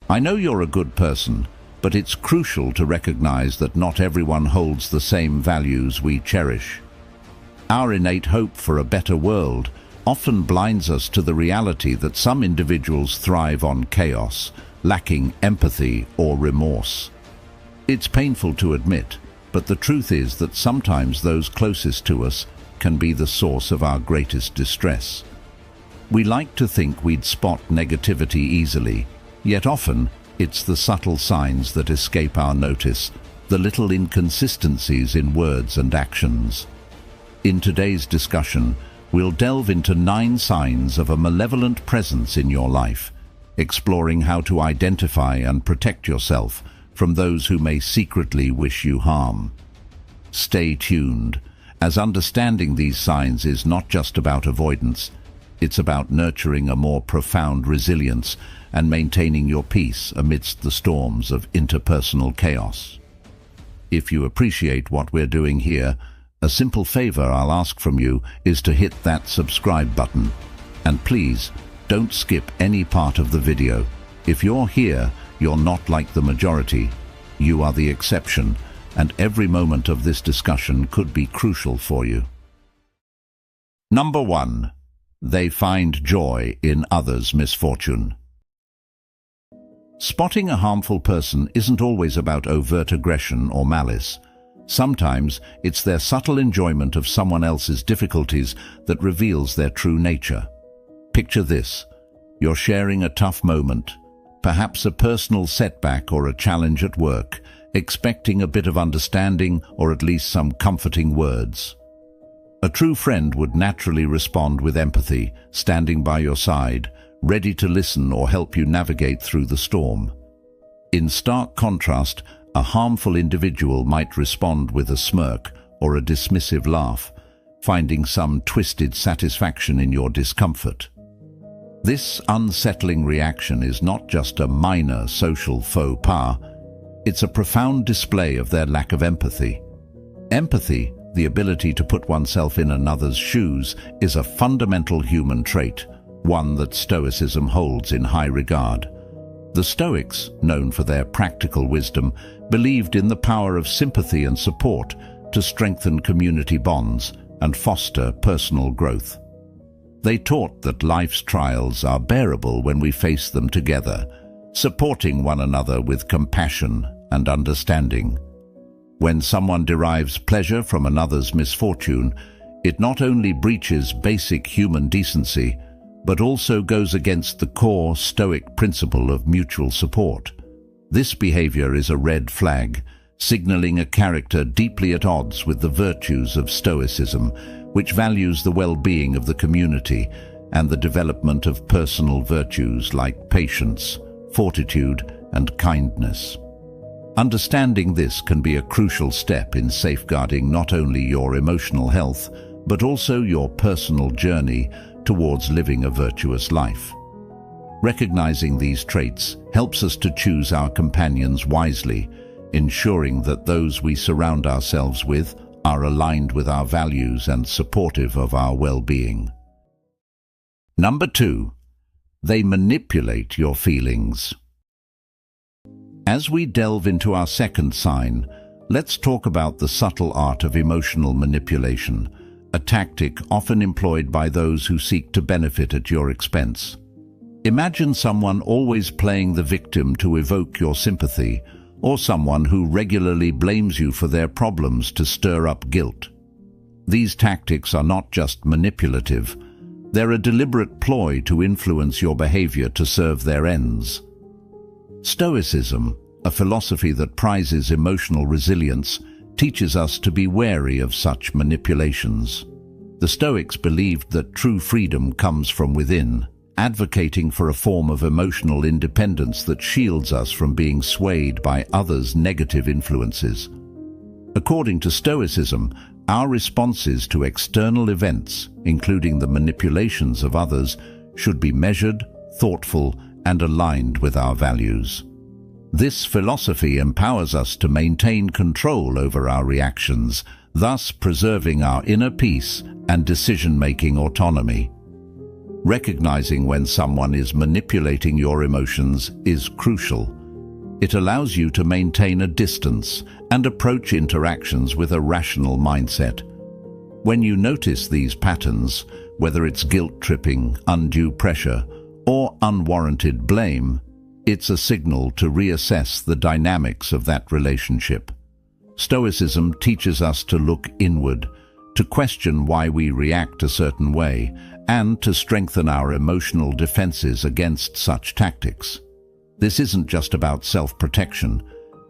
I know you're a good person, but it's crucial to recognize that not everyone holds the same values we cherish. Our innate hope for a better world often blinds us to the reality that some individuals thrive on chaos, lacking empathy or remorse. It's painful to admit, but the truth is that sometimes those closest to us can be the source of our greatest distress. We like to think we'd spot negativity easily, yet often it's the subtle signs that escape our notice, the little inconsistencies in words and actions. In today's discussion, we'll delve into 9 signs of a malevolent presence in your life, exploring how to identify and protect yourself from those who may secretly wish you harm. Stay tuned, as understanding these signs is not just about avoidance, it's about nurturing a more profound resilience and maintaining your peace amidst the storms of interpersonal chaos. If you appreciate what we're doing here, a simple favor I'll ask from you is to hit that subscribe button. And please, don't skip any part of the video. If you're here, you're not like the majority. You are the exception, and every moment of this discussion could be crucial for you. Number 1. They find joy in others' misfortune. Spotting a harmful person isn't always about overt aggression or malice. Sometimes it's their subtle enjoyment of someone else's difficulties that reveals their true nature. Picture this. You're sharing a tough moment, perhaps a personal setback or a challenge at work, expecting a bit of understanding or at least some comforting words. A true friend would naturally respond with empathy, standing by your side, ready to listen or help you navigate through the storm. In stark contrast, a harmful individual might respond with a smirk or a dismissive laugh, finding some twisted satisfaction in your discomfort. This unsettling reaction is not just a minor social faux pas, it's a profound display of their lack of empathy. Empathy, the ability to put oneself in another's shoes, is a fundamental human trait, one that Stoicism holds in high regard. The Stoics, known for their practical wisdom, believed in the power of sympathy and support to strengthen community bonds and foster personal growth. They taught that life's trials are bearable when we face them together, supporting one another with compassion and understanding. When someone derives pleasure from another's misfortune, it not only breaches basic human decency, but also goes against the core Stoic principle of mutual support. This behavior is a red flag, signaling a character deeply at odds with the virtues of Stoicism, which values the well-being of the community and the development of personal virtues like patience, fortitude, and kindness. Understanding this can be a crucial step in safeguarding not only your emotional health, but also your personal journey towards living a virtuous life. Recognizing these traits helps us to choose our companions wisely, ensuring that those we surround ourselves with are aligned with our values and supportive of our well-being. Number 2. They manipulate your feelings. As we delve into our second sign, let's talk about the subtle art of emotional manipulation, a tactic often employed by those who seek to benefit at your expense. Imagine someone always playing the victim to evoke your sympathy, or someone who regularly blames you for their problems to stir up guilt. These tactics are not just manipulative, they're a deliberate ploy to influence your behavior to serve their ends. Stoicism, a philosophy that prizes emotional resilience, teaches us to be wary of such manipulations. The Stoics believed that true freedom comes from within, advocating for a form of emotional independence that shields us from being swayed by others' negative influences. According to Stoicism, our responses to external events, including the manipulations of others, should be measured, thoughtful, and aligned with our values. This philosophy empowers us to maintain control over our reactions, thus preserving our inner peace and decision-making autonomy. Recognizing when someone is manipulating your emotions is crucial. It allows you to maintain a distance and approach interactions with a rational mindset. When you notice these patterns, whether it's guilt-tripping, undue pressure, or unwarranted blame, it's a signal to reassess the dynamics of that relationship. Stoicism teaches us to look inward, to question why we react a certain way, and to strengthen our emotional defenses against such tactics. This isn't just about self-protection.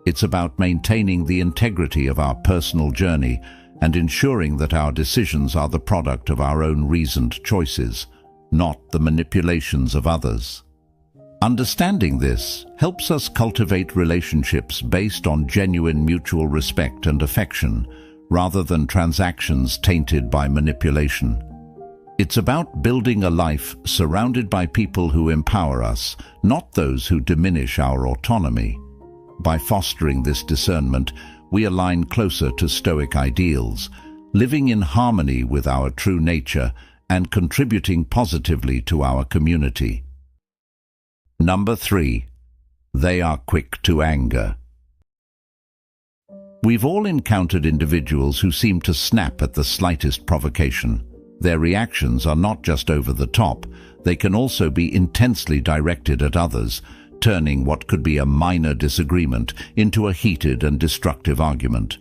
It's about maintaining the integrity of our personal journey and ensuring that our decisions are the product of our own reasoned choices, not the manipulations of others. Understanding this helps us cultivate relationships based on genuine mutual respect and affection, rather than transactions tainted by manipulation. It's about building a life surrounded by people who empower us, not those who diminish our autonomy. By fostering this discernment, we align closer to Stoic ideals, living in harmony with our true nature and contributing positively to our community. Number 3. They are quick to anger. We've all encountered individuals who seem to snap at the slightest provocation. Their reactions are not just over the top, they can also be intensely directed at others, turning what could be a minor disagreement into a heated and destructive argument.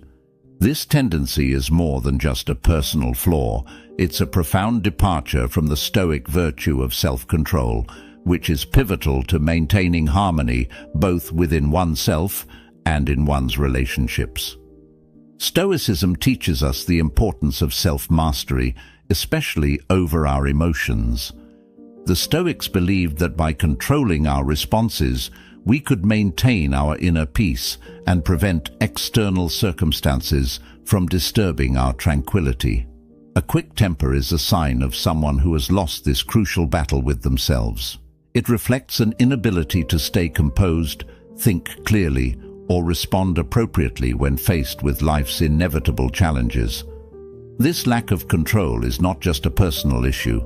This tendency is more than just a personal flaw. It's a profound departure from the Stoic virtue of self-control, which is pivotal to maintaining harmony both within oneself and in one's relationships. Stoicism teaches us the importance of self-mastery, especially over our emotions. The Stoics believed that by controlling our responses, we could maintain our inner peace and prevent external circumstances from disturbing our tranquility. A quick temper is a sign of someone who has lost this crucial battle with themselves. It reflects an inability to stay composed, think clearly, or respond appropriately when faced with life's inevitable challenges. This lack of control is not just a personal issue.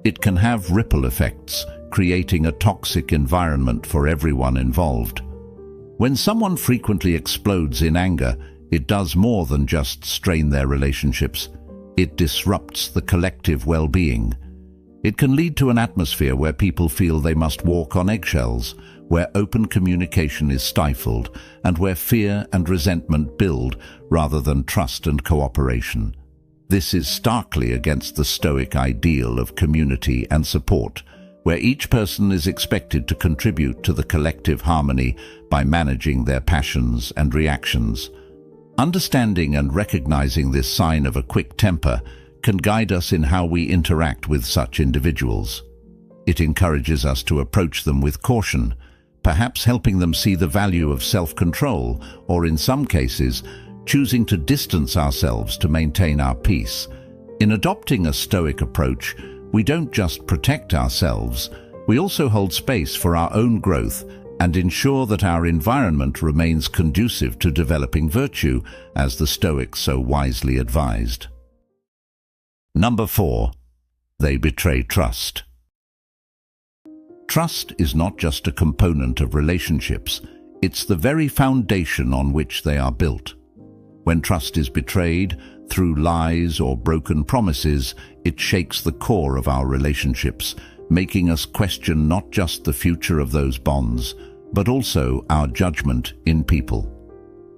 It can have ripple effects, creating a toxic environment for everyone involved. When someone frequently explodes in anger, it does more than just strain their relationships. It disrupts the collective well-being. It can lead to an atmosphere where people feel they must walk on eggshells, where open communication is stifled, and where fear and resentment build rather than trust and cooperation. This is starkly against the Stoic ideal of community and support, where each person is expected to contribute to the collective harmony by managing their passions and reactions. Understanding and recognizing this sign of a quick temper can guide us in how we interact with such individuals. It encourages us to approach them with caution, perhaps helping them see the value of self-control, or in some cases, choosing to distance ourselves to maintain our peace. In adopting a Stoic approach, we don't just protect ourselves, we also hold space for our own growth and ensure that our environment remains conducive to developing virtue, as the Stoics so wisely advised. Number 4. They betray trust. Trust is not just a component of relationships, it's the very foundation on which they are built. When trust is betrayed through lies or broken promises, it shakes the core of our relationships, making us question not just the future of those bonds, but also our judgment in people.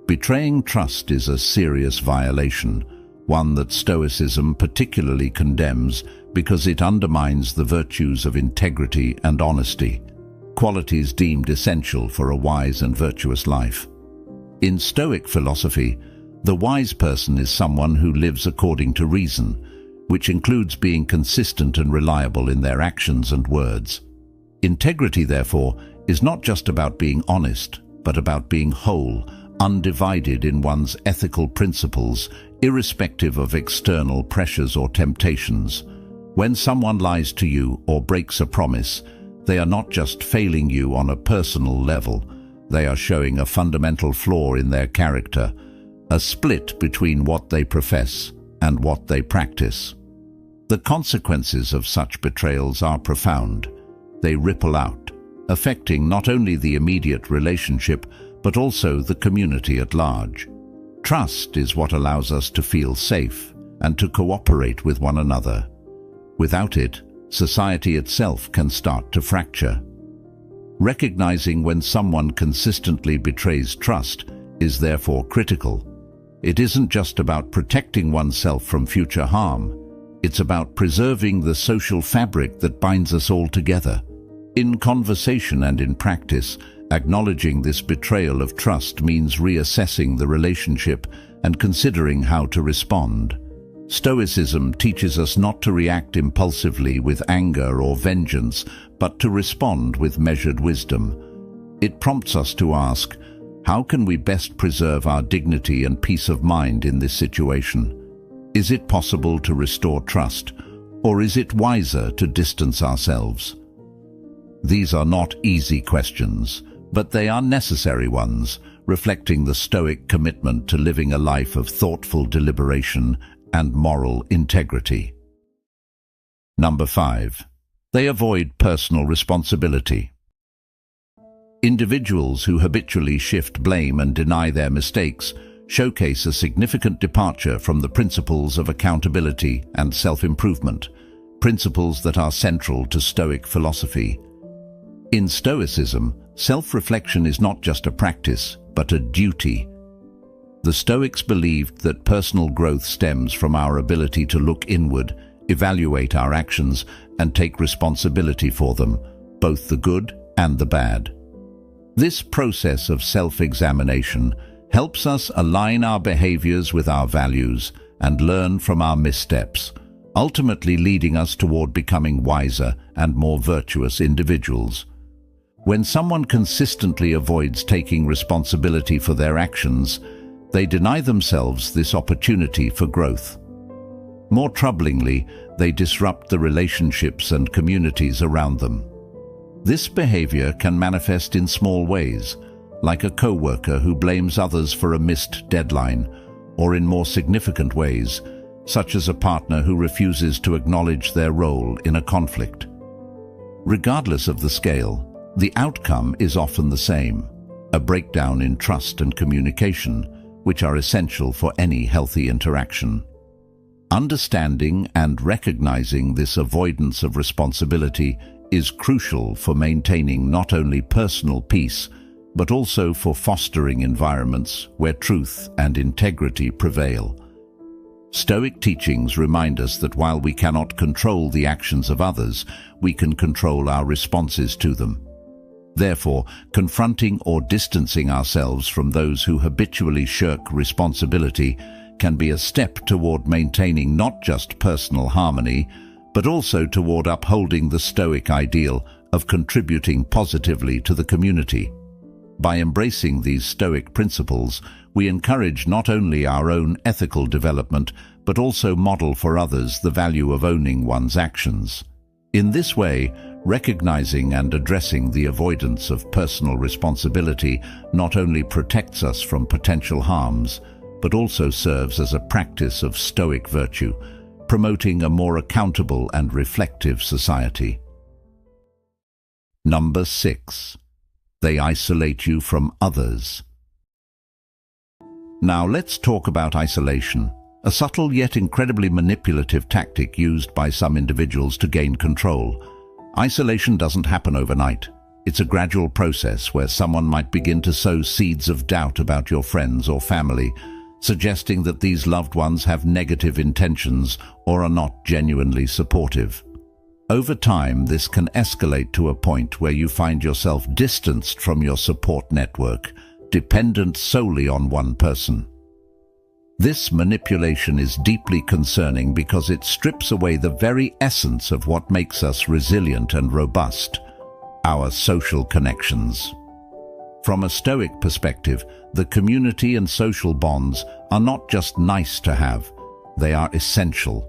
Betraying trust is a serious violation, one that Stoicism particularly condemns because it undermines the virtues of integrity and honesty, qualities deemed essential for a wise and virtuous life. In Stoic philosophy, the wise person is someone who lives according to reason, which includes being consistent and reliable in their actions and words. Integrity, therefore, is not just about being honest, but about being whole, undivided in one's ethical principles, irrespective of external pressures or temptations. When someone lies to you or breaks a promise, they are not just failing you on a personal level, they are showing a fundamental flaw in their character, a split between what they profess and what they practice. The consequences of such betrayals are profound. They ripple out, affecting not only the immediate relationship, but also the community at large. Trust is what allows us to feel safe and to cooperate with one another. Without it, society itself can start to fracture. Recognizing when someone consistently betrays trust is therefore critical. It isn't just about protecting oneself from future harm. It's about preserving the social fabric that binds us all together. In conversation and in practice, acknowledging this betrayal of trust means reassessing the relationship and considering how to respond. Stoicism teaches us not to react impulsively with anger or vengeance, but to respond with measured wisdom. It prompts us to ask, how can we best preserve our dignity and peace of mind in this situation? Is it possible to restore trust, or is it wiser to distance ourselves? These are not easy questions, but they are necessary ones, reflecting the Stoic commitment to living a life of thoughtful deliberation and moral integrity. Number 5. They avoid personal responsibility. Individuals who habitually shift blame and deny their mistakes showcase a significant departure from the principles of accountability and self-improvement, principles that are central to Stoic philosophy. In Stoicism, self-reflection is not just a practice, but a duty. The Stoics believed that personal growth stems from our ability to look inward, evaluate our actions, and take responsibility for them, both the good and the bad. This process of self-examination helps us align our behaviors with our values and learn from our missteps, ultimately leading us toward becoming wiser and more virtuous individuals. When someone consistently avoids taking responsibility for their actions, they deny themselves this opportunity for growth. More troublingly, they disrupt the relationships and communities around them. This behavior can manifest in small ways, like a co-worker who blames others for a missed deadline, or in more significant ways, such as a partner who refuses to acknowledge their role in a conflict. Regardless of the scale, the outcome is often the same: a breakdown in trust and communication, which are essential for any healthy interaction. Understanding and recognizing this avoidance of responsibility is crucial for maintaining not only personal peace, but also for fostering environments where truth and integrity prevail. Stoic teachings remind us that while we cannot control the actions of others, we can control our responses to them. Therefore, confronting or distancing ourselves from those who habitually shirk responsibility can be a step toward maintaining not just personal harmony, but also toward upholding the Stoic ideal of contributing positively to the community. By embracing these Stoic principles, we encourage not only our own ethical development, but also model for others the value of owning one's actions. In this way, recognizing and addressing the avoidance of personal responsibility not only protects us from potential harms, but also serves as a practice of Stoic virtue, promoting a more accountable and reflective society. Number 6. They isolate you from others. Now let's talk about isolation, a subtle yet incredibly manipulative tactic used by some individuals to gain control. Isolation doesn't happen overnight. It's a gradual process where someone might begin to sow seeds of doubt about your friends or family, suggesting that these loved ones have negative intentions or are not genuinely supportive. Over time, this can escalate to a point where you find yourself distanced from your support network, dependent solely on one person. This manipulation is deeply concerning because it strips away the very essence of what makes us resilient and robust: our social connections. From a Stoic perspective, the community and social bonds are not just nice to have, they are essential.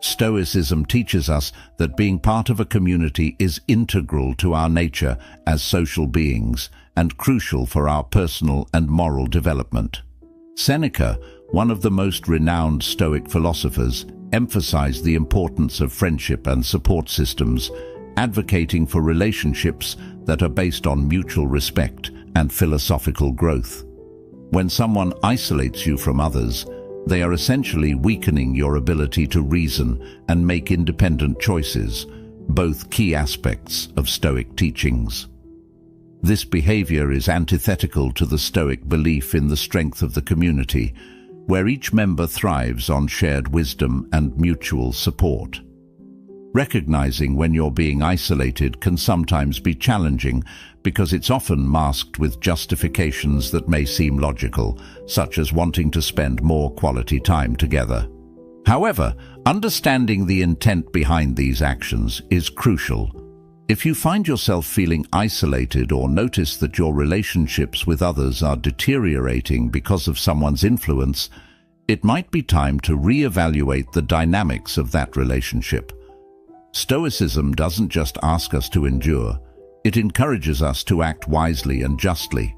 Stoicism teaches us that being part of a community is integral to our nature as social beings and crucial for our personal and moral development. Seneca, one of the most renowned Stoic philosophers, emphasize the importance of friendship and support systems, advocating for relationships that are based on mutual respect and philosophical growth. When someone isolates you from others, they are essentially weakening your ability to reason and make independent choices, both key aspects of Stoic teachings. This behavior is antithetical to the Stoic belief in the strength of the community, where each member thrives on shared wisdom and mutual support. Recognizing when you're being isolated can sometimes be challenging because it's often masked with justifications that may seem logical, such as wanting to spend more quality time together. However, understanding the intent behind these actions is crucial. If you find yourself feeling isolated or notice that your relationships with others are deteriorating because of someone's influence, it might be time to reevaluate the dynamics of that relationship. Stoicism doesn't just ask us to endure, it encourages us to act wisely and justly.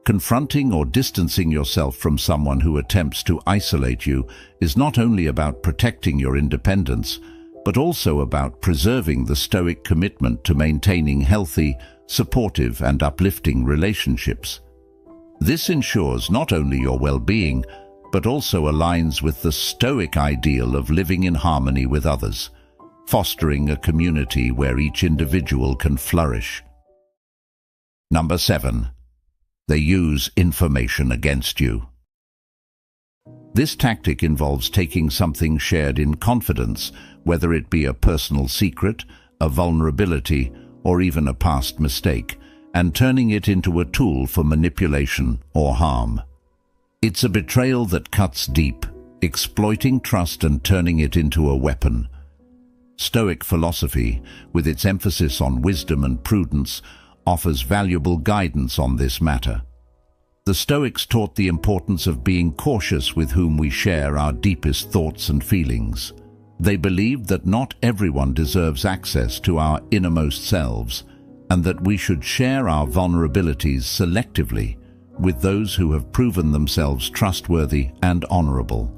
Confronting or distancing yourself from someone who attempts to isolate you is not only about protecting your independence, but also about preserving the Stoic commitment to maintaining healthy, supportive, and uplifting relationships. This ensures not only your well-being, but also aligns with the Stoic ideal of living in harmony with others, fostering a community where each individual can flourish. Number 7. They use information against you. This tactic involves taking something shared in confidence, whether it be a personal secret, a vulnerability, or even a past mistake, and turning it into a tool for manipulation or harm. It's a betrayal that cuts deep, exploiting trust and turning it into a weapon. Stoic philosophy, with its emphasis on wisdom and prudence, offers valuable guidance on this matter. The Stoics taught the importance of being cautious with whom we share our deepest thoughts and feelings. They believed that not everyone deserves access to our innermost selves, and that we should share our vulnerabilities selectively with those who have proven themselves trustworthy and honorable.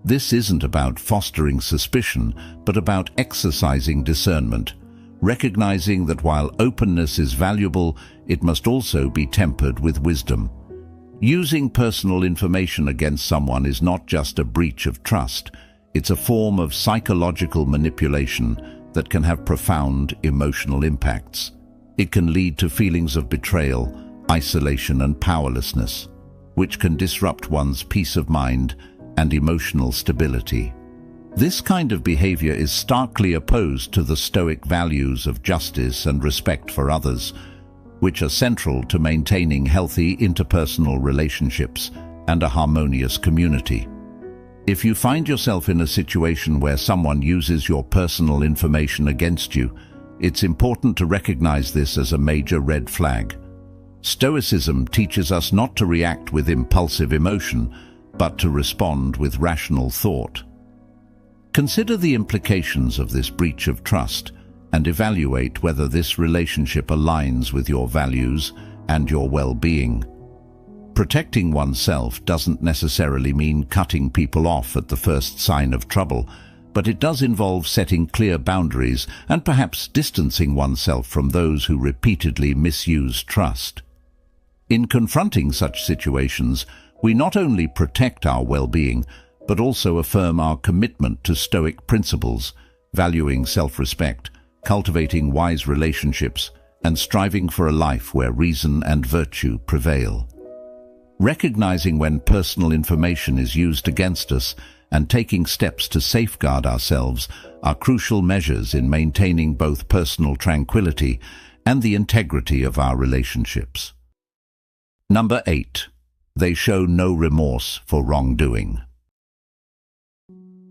This isn't about fostering suspicion, but about exercising discernment, recognizing that while openness is valuable, it must also be tempered with wisdom. Using personal information against someone is not just a breach of trust, it's a form of psychological manipulation that can have profound emotional impacts. It can lead to feelings of betrayal, isolation, and powerlessness, which can disrupt one's peace of mind and emotional stability. This kind of behavior is starkly opposed to the Stoic values of justice and respect for others, which are central to maintaining healthy interpersonal relationships and a harmonious community. If you find yourself in a situation where someone uses your personal information against you, it's important to recognize this as a major red flag. Stoicism teaches us not to react with impulsive emotion, but to respond with rational thought. Consider the implications of this breach of trust and evaluate whether this relationship aligns with your values and your well-being. Protecting oneself doesn't necessarily mean cutting people off at the first sign of trouble, but it does involve setting clear boundaries and perhaps distancing oneself from those who repeatedly misuse trust. In confronting such situations, we not only protect our well-being, but also affirm our commitment to Stoic principles, valuing self-respect, cultivating wise relationships, and striving for a life where reason and virtue prevail. Recognizing when personal information is used against us and taking steps to safeguard ourselves are crucial measures in maintaining both personal tranquility and the integrity of our relationships. Number 8. They show no remorse for wrongdoing.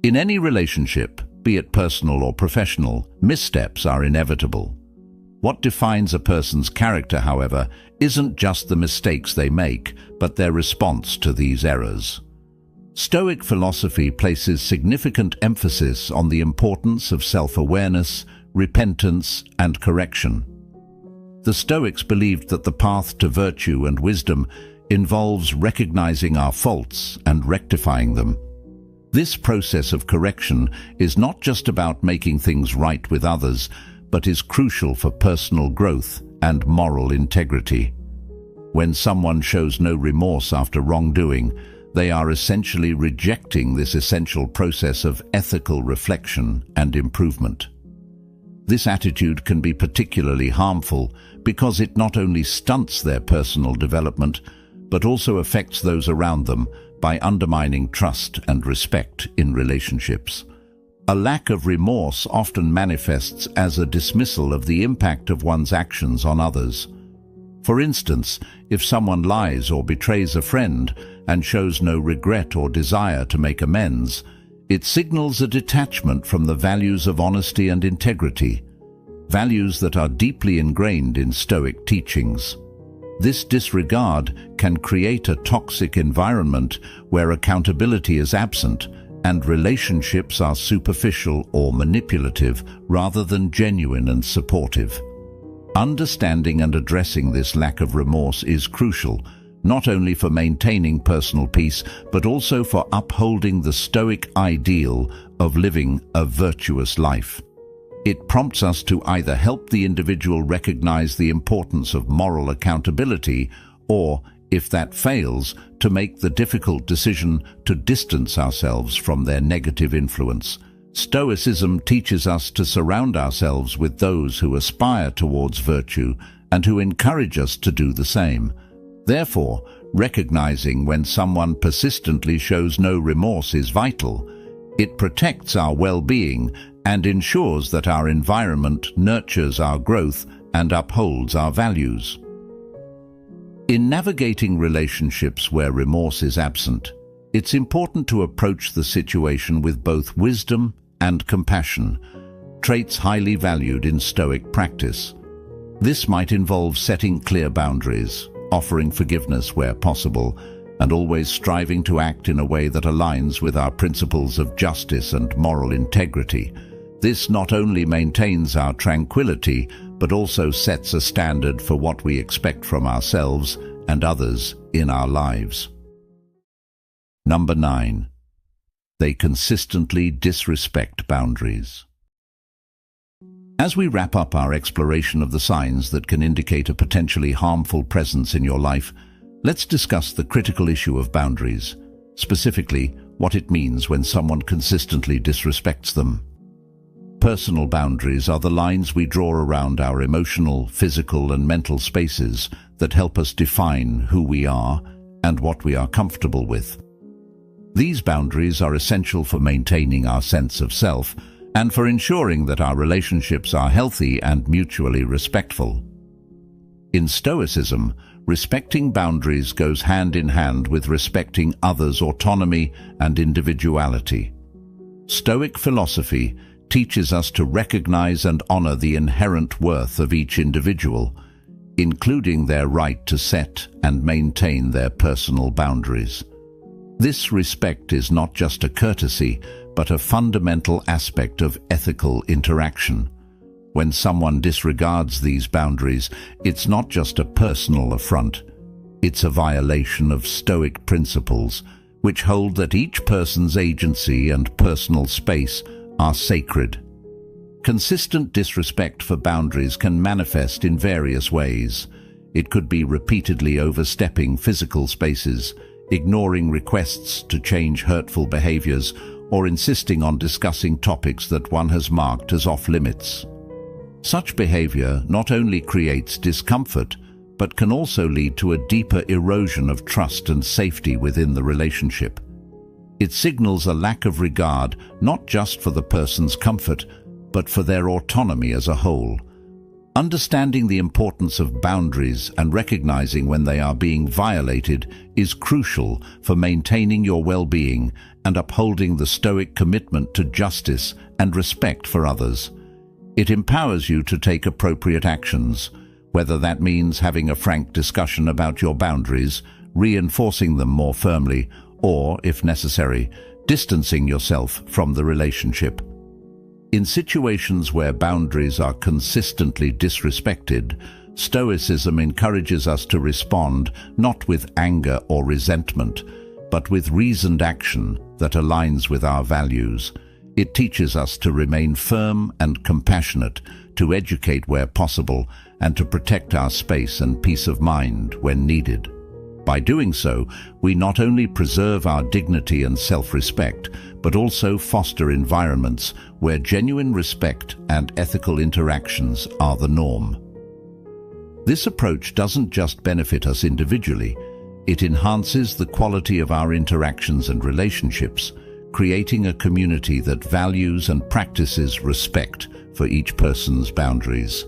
In any relationship, be it personal or professional, missteps are inevitable. What defines a person's character, however, isn't just the mistakes they make, but their response to these errors. Stoic philosophy places significant emphasis on the importance of self-awareness, repentance, and correction. The Stoics believed that the path to virtue and wisdom involves recognizing our faults and rectifying them. This process of correction is not just about making things right with others, but is crucial for personal growth and moral integrity. When someone shows no remorse after wrongdoing, they are essentially rejecting this essential process of ethical reflection and improvement. This attitude can be particularly harmful because it not only stunts their personal development, but also affects those around them by undermining trust and respect in relationships. A lack of remorse often manifests as a dismissal of the impact of one's actions on others. For instance, if someone lies or betrays a friend and shows no regret or desire to make amends, it signals a detachment from the values of honesty and integrity, values that are deeply ingrained in Stoic teachings. This disregard can create a toxic environment where accountability is absent and relationships are superficial or manipulative rather than genuine and supportive. Understanding and addressing this lack of remorse is crucial, not only for maintaining personal peace, but also for upholding the Stoic ideal of living a virtuous life. It prompts us to either help the individual recognize the importance of moral accountability, or, if that fails, to make the difficult decision to distance ourselves from their negative influence. Stoicism teaches us to surround ourselves with those who aspire towards virtue and who encourage us to do the same. Therefore, recognizing when someone persistently shows no remorse is vital. It protects our well-being and ensures that our environment nurtures our growth and upholds our values. In navigating relationships where remorse is absent, it's important to approach the situation with both wisdom and compassion, traits highly valued in Stoic practice. This might involve setting clear boundaries, offering forgiveness where possible, and always striving to act in a way that aligns with our principles of justice and moral integrity. This not only maintains our tranquility, but also sets a standard for what we expect from ourselves and others in our lives. Number 9. They consistently disrespect boundaries. As we wrap up our exploration of the signs that can indicate a potentially harmful presence in your life, let's discuss the critical issue of boundaries, specifically what it means when someone consistently disrespects them. Personal boundaries are the lines we draw around our emotional, physical, and mental spaces that help us define who we are and what we are comfortable with. These boundaries are essential for maintaining our sense of self and for ensuring that our relationships are healthy and mutually respectful. In Stoicism, respecting boundaries goes hand in hand with respecting others' autonomy and individuality. Stoic philosophy teaches us to recognize and honor the inherent worth of each individual, including their right to set and maintain their personal boundaries. This respect is not just a courtesy, but a fundamental aspect of ethical interaction. When someone disregards these boundaries, it's not just a personal affront. It's a violation of Stoic principles, which hold that each person's agency and personal space are sacred. Consistent disrespect for boundaries can manifest in various ways. It could be repeatedly overstepping physical spaces, ignoring requests to change hurtful behaviors, or insisting on discussing topics that one has marked as off-limits. Such behavior not only creates discomfort, but can also lead to a deeper erosion of trust and safety within the relationship. It signals a lack of regard not just for the person's comfort, but for their autonomy as a whole. Understanding the importance of boundaries and recognizing when they are being violated is crucial for maintaining your well-being and upholding the Stoic commitment to justice and respect for others. It empowers you to take appropriate actions, whether that means having a frank discussion about your boundaries, reinforcing them more firmly, or, if necessary, distancing yourself from the relationship. In situations where boundaries are consistently disrespected, Stoicism encourages us to respond not with anger or resentment, but with reasoned action, that aligns with our values. It teaches us to remain firm and compassionate, to educate where possible, and to protect our space and peace of mind when needed. By doing so, we not only preserve our dignity and self-respect, but also foster environments where genuine respect and ethical interactions are the norm. This approach doesn't just benefit us individually, it enhances the quality of our interactions and relationships, creating a community that values and practices respect for each person's boundaries.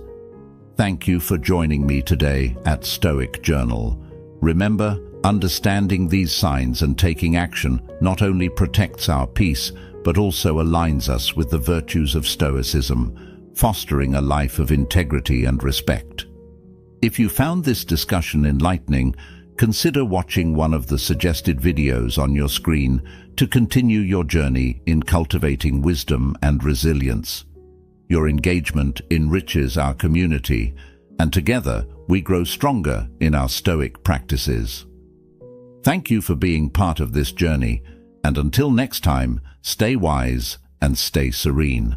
Thank you for joining me today at Stoic Journal. Remember, understanding these signs and taking action not only protects our peace, but also aligns us with the virtues of Stoicism, fostering a life of integrity and respect. If you found this discussion enlightening, consider watching one of the suggested videos on your screen to continue your journey in cultivating wisdom and resilience. Your engagement enriches our community, and together we grow stronger in our Stoic practices. Thank you for being part of this journey, and until next time, stay wise and stay serene.